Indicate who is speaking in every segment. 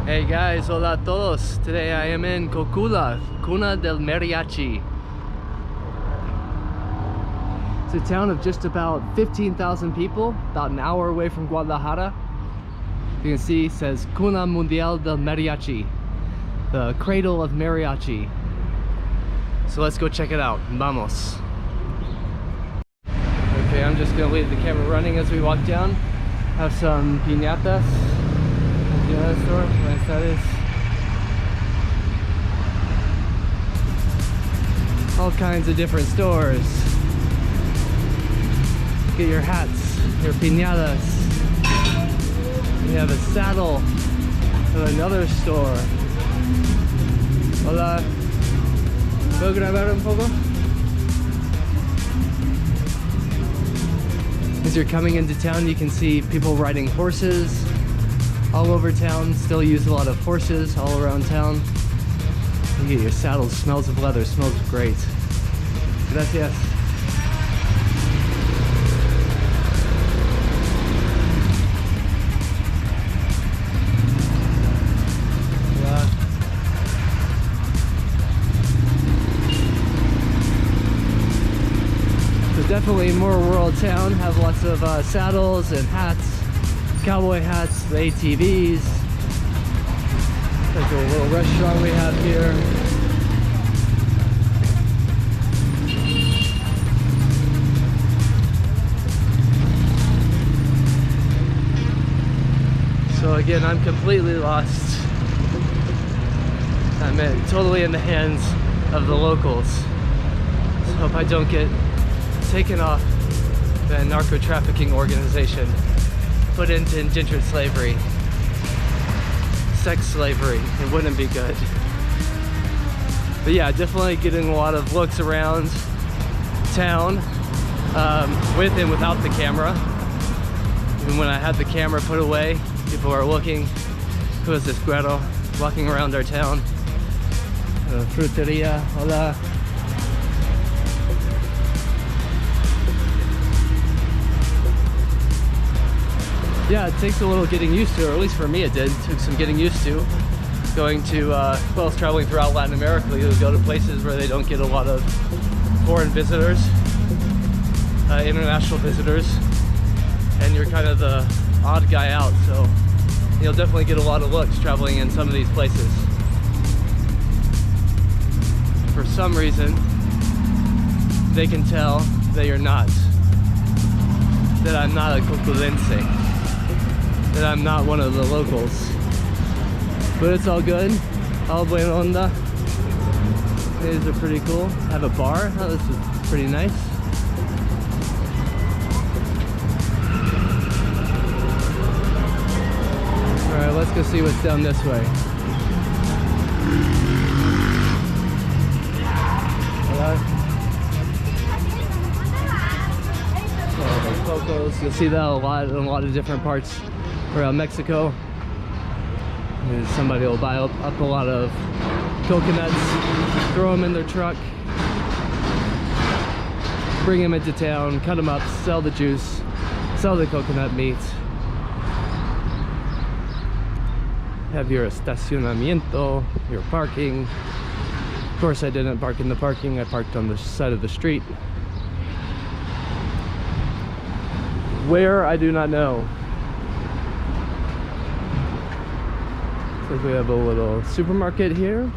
Speaker 1: Hey guys, hola a todos. Today I am in Cocula, cuna del Mariachi. It's a town of just about 15,000 people, about an hour away from Guadalajara. You can see it says Cuna Mundial del Mariachi, the cradle of mariachi. So let's go check it out. Vamos. Okay, I'm just gonna leave the camera running as we walk down. Have some piñatas. Store. Buenas tardes. All kinds of different stores. Get your hats, your piñatas. We have a saddle at another store. Hola. ¿Puedo grabar un poco? As you're coming into town, you can see people riding horses all over town. Still use a lot of horses all around town. You get your saddles, smells of leather, smells great. Gracias. Hola. So definitely more rural town, have lots of saddles and hats. Cowboy hats, the ATVs. Like a little restaurant we have here. So again, I'm completely lost. I'm totally in the hands of the locals. So hope I don't get taken off by a narco-trafficking organization. Put into indentured slavery, sex slavery. It wouldn't be good. But yeah, definitely getting a lot of looks around town, with and without the camera. Even when I had the camera put away, people are looking. Who is this Guero walking around our town? Fruteria, hola. Yeah, it takes a little getting used to, or at least for me it did. It took some getting used to. Going to, well, traveling throughout Latin America, you go to places where they don't get a lot of foreign visitors, international visitors, and you're kind of the odd guy out, so you'll definitely get a lot of looks traveling in some of these places. For some reason, they can tell that you're not, that I'm not a coculense, that I'm not one of the locals. But it's all good. All buena onda. These are pretty cool. Have a bar. Oh, this is pretty nice. Alright, let's go see what's down this way. Cocos. You'll see that a lot in a lot of different parts around Mexico. And somebody will buy up a lot of coconuts, throw them in their truck, bring them into town, cut them up, sell the juice, sell the coconut meat. Have your estacionamiento, your parking. Of course I didn't park in the parking, I parked on the side of the street. Where, I do not know. Looks like we have a little supermarket here.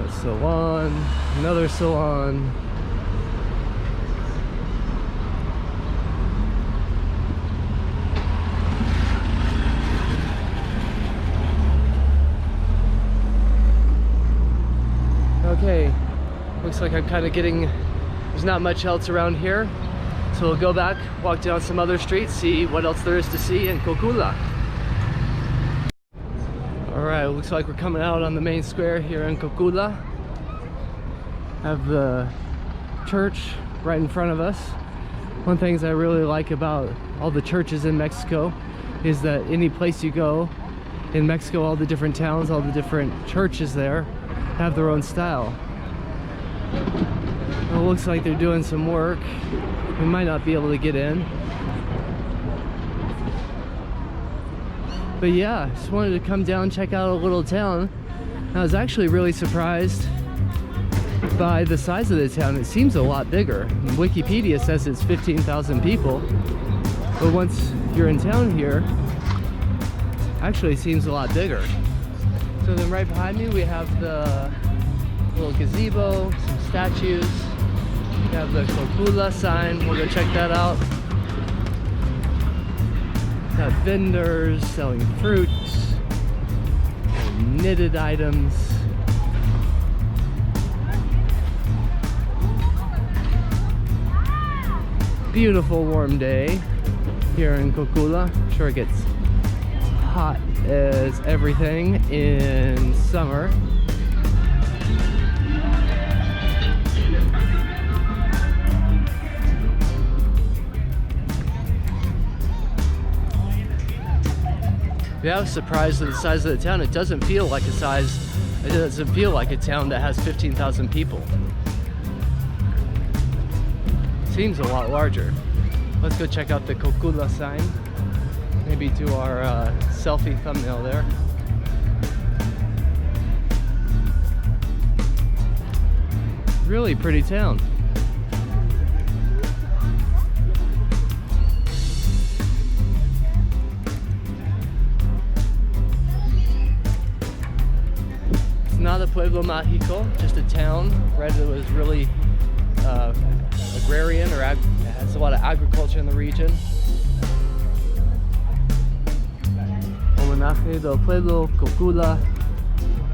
Speaker 1: A salon, another salon. Okay, looks like I'm kind of getting, there's not much else around here. So we'll go back, walk down some other streets, see what else there is to see in Cocula. Alright, looks like we're coming out on the main square here in Cocula. Have the church right in front of us. One of the things I really like about all the churches in Mexico is that any place you go in Mexico, all the different towns, all the different churches there have their own style. It looks like they're doing some work. We might not be able to get in. But yeah, just wanted to come down, check out a little town. I was actually really surprised by the size of the town. It seems a lot bigger. Wikipedia says it's 15,000 people, but once you're in town here, actually it seems a lot bigger. So then right behind me we have the little gazebo, some statues. We have the Cocula sign, we'll go check that out. Got vendors selling fruits, knitted items. Beautiful warm day here in Cocula. I'm sure it gets hot as everything in summer. Yeah, I was surprised at the size of the town. It doesn't feel like a town that has 15,000 people. Seems a lot larger. Let's go check out the Cocula sign. Maybe do our selfie thumbnail there. Really pretty town. Not a pueblo mágico, just a town. Read it was really agrarian, or has a lot of agriculture in the region. Homenaje del pueblo Cocula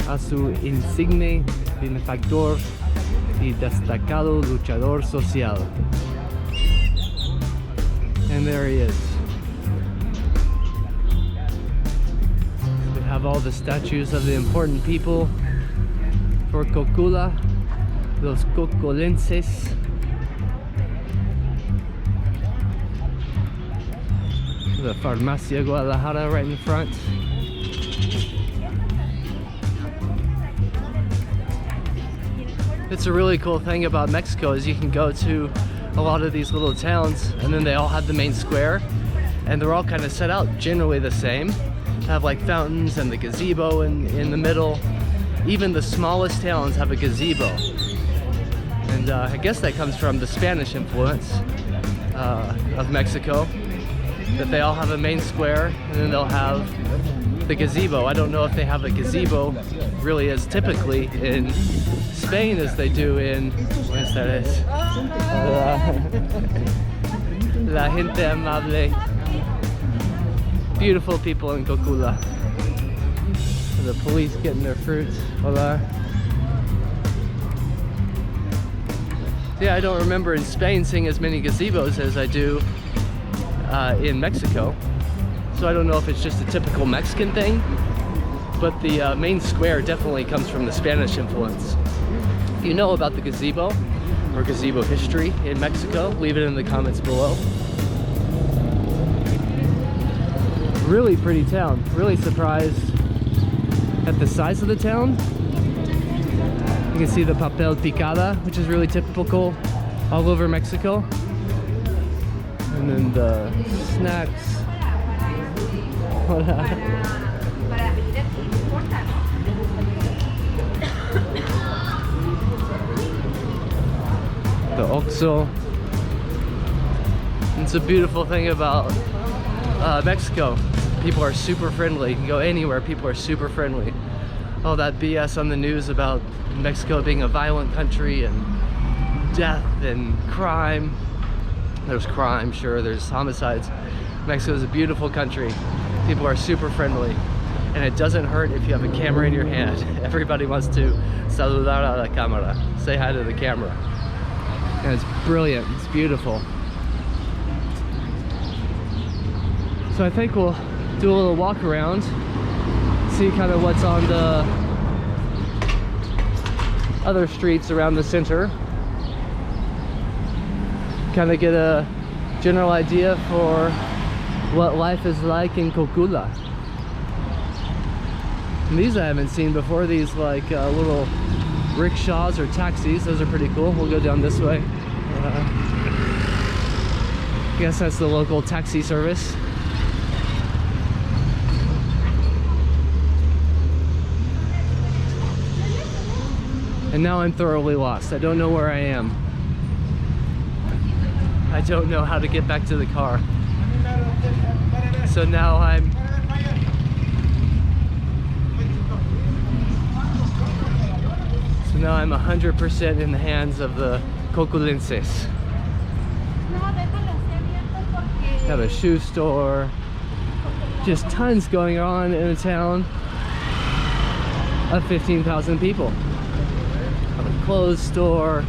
Speaker 1: a su insigne benefactor y destacado luchador social. And there he is. We have all the statues of the important people for Cocula, los cocolenses. The Farmacia Guadalajara right in front. It's a really cool thing about Mexico is you can go to a lot of these little towns and then they all have the main square and they're all kind of set out generally the same. They have like fountains and the gazebo in the middle. Even the smallest towns have a gazebo. And I guess that comes from the Spanish influence of Mexico, that they all have a main square and then they'll have the gazebo. I don't know if they have a gazebo really as typically in Spain as they do in Buenos Aires. La gente amable. Beautiful people in Cocula. The police getting their fruits. Hola. Yeah, I don't remember in Spain seeing as many gazebos as I do in Mexico. So I don't know if it's just a typical Mexican thing, but the main square definitely comes from the Spanish influence. If you know about the gazebo or gazebo history in Mexico, leave it in the comments below. Really pretty town. Really surprised at the size of the town. You can see the papel picada, which is really typical all over Mexico. And then the snacks. The Oxxo. It's a beautiful thing about Mexico. People are super friendly. You can go anywhere, people are super friendly. All that BS on the news about Mexico being a violent country and death and crime. There's crime, sure, there's homicides. Mexico is a beautiful country. People are super friendly. And it doesn't hurt if you have a camera in your hand. Everybody wants to saludar a la cámara. Say hi to the camera. And it's brilliant, it's beautiful. So I think we'll do a little walk around, see kind of what's on the other streets around the center. Kind of get a general idea for what life is like in Cocula. And these I haven't seen before, these like little rickshaws or taxis. Those are pretty cool. We'll go down this way. I guess that's the local taxi service. And now I'm thoroughly lost. I don't know where I am. I don't know how to get back to the car. So now I'm now I'm 100% in the hands of the coculenses. Have a shoe store, just tons going on in a town of 15,000 people. Have a clothes store.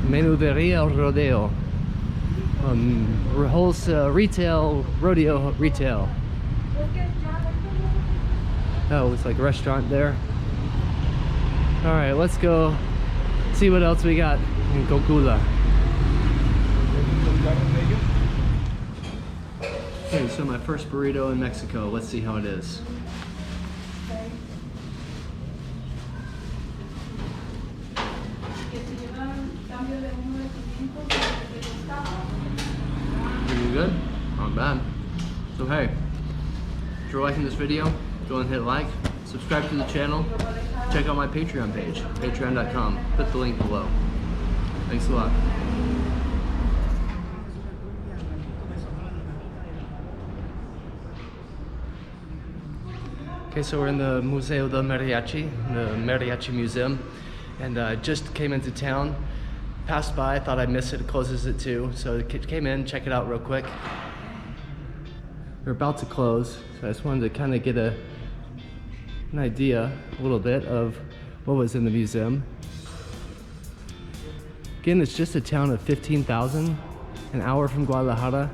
Speaker 1: Menuderia Rodeo. Wholesale, retail, rodeo retail. Oh, looks like a restaurant there. All right, let's go see what else we got in Cocula. Okay, so my first burrito in Mexico. Let's see how it is. Pretty good? Not bad. So hey, if you're liking this video, go ahead and hit like, subscribe to the channel, check out my Patreon page, patreon.com. Put the link below. Thanks a lot. Okay, so we're in the Museo del Mariachi, the Mariachi Museum, and just came into town, passed by, thought I'd miss it, it closes at 2, so came in, check it out real quick. We're about to close, so I just wanted to kind of get an idea, a little bit, of what was in the museum. Again, it's just a town of 15,000, an hour from Guadalajara.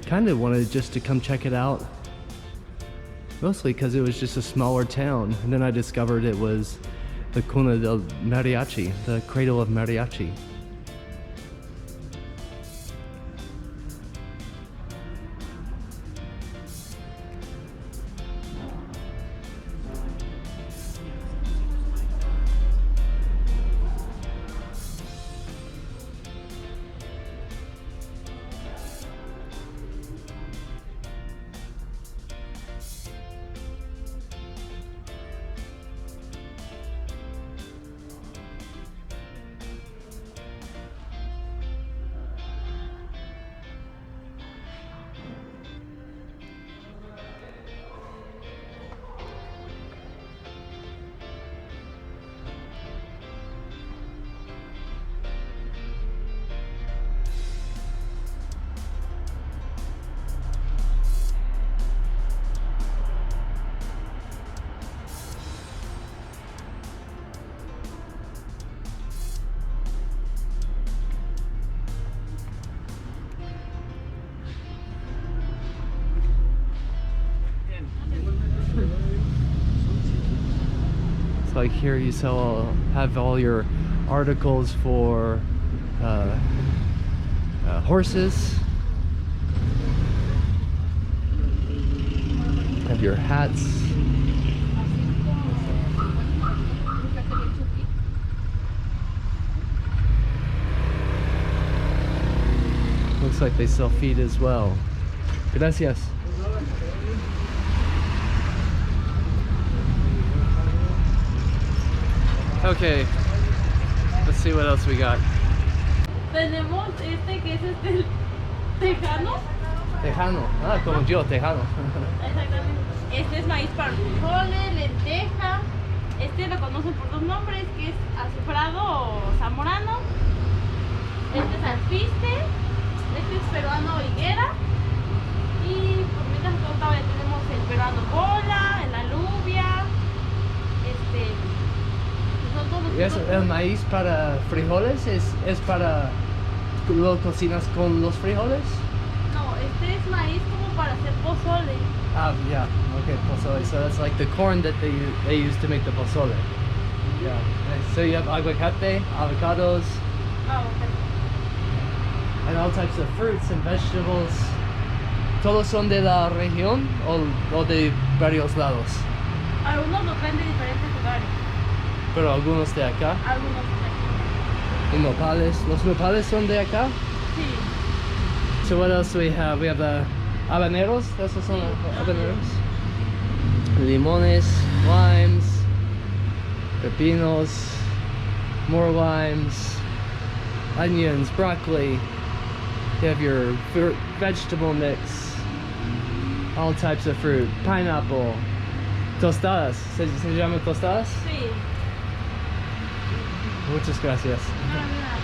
Speaker 1: Kind of wanted just to come check it out. Mostly because it was just a smaller town, and then I discovered it was the cuna del mariachi, the cradle of mariachi. Like here you have all your articles for horses, have your hats, looks like they sell feed as well. Gracias. Okay, let's see what else we got.
Speaker 2: Tenemos este que es el tejano.
Speaker 1: Tejano, ah, como yo, tejano.
Speaker 2: Exactamente. Este es maíz para frijoles, lenteja. Este lo conocen por dos nombres, que es azufrado o zamorano. Este es alpiste. Este es peruano higuera. Y por mientras todavía tenemos el peruano bola, el alubia.
Speaker 1: ¿Y eso, el maíz para frijoles es para lo cocinas con los frijoles?
Speaker 2: No, este es maíz como para hacer pozole.
Speaker 1: Ah, yeah, okay, pozole. So that's like the corn that they use to make the pozole. Yeah. Nice. So you have aguacate, avocados, and all types of fruits and vegetables. ¿Todos son de la región o de varios lados?
Speaker 2: Algunos lo traen de diferentes lugares.
Speaker 1: Pero algunos de acá.
Speaker 2: Algunos de aquí.
Speaker 1: Y nopales. ¿Los nopales son de acá?
Speaker 2: Sí.
Speaker 1: So what else do we have? We have the Habaneros, esos son habaneros. Limones, limes, pepinos, more limes, onions, broccoli. You have your vegetable mix, all types of fruit, pineapple, tostadas. ¿Se llaman tostadas?
Speaker 2: Sí.
Speaker 1: Muchas gracias.
Speaker 2: No, no.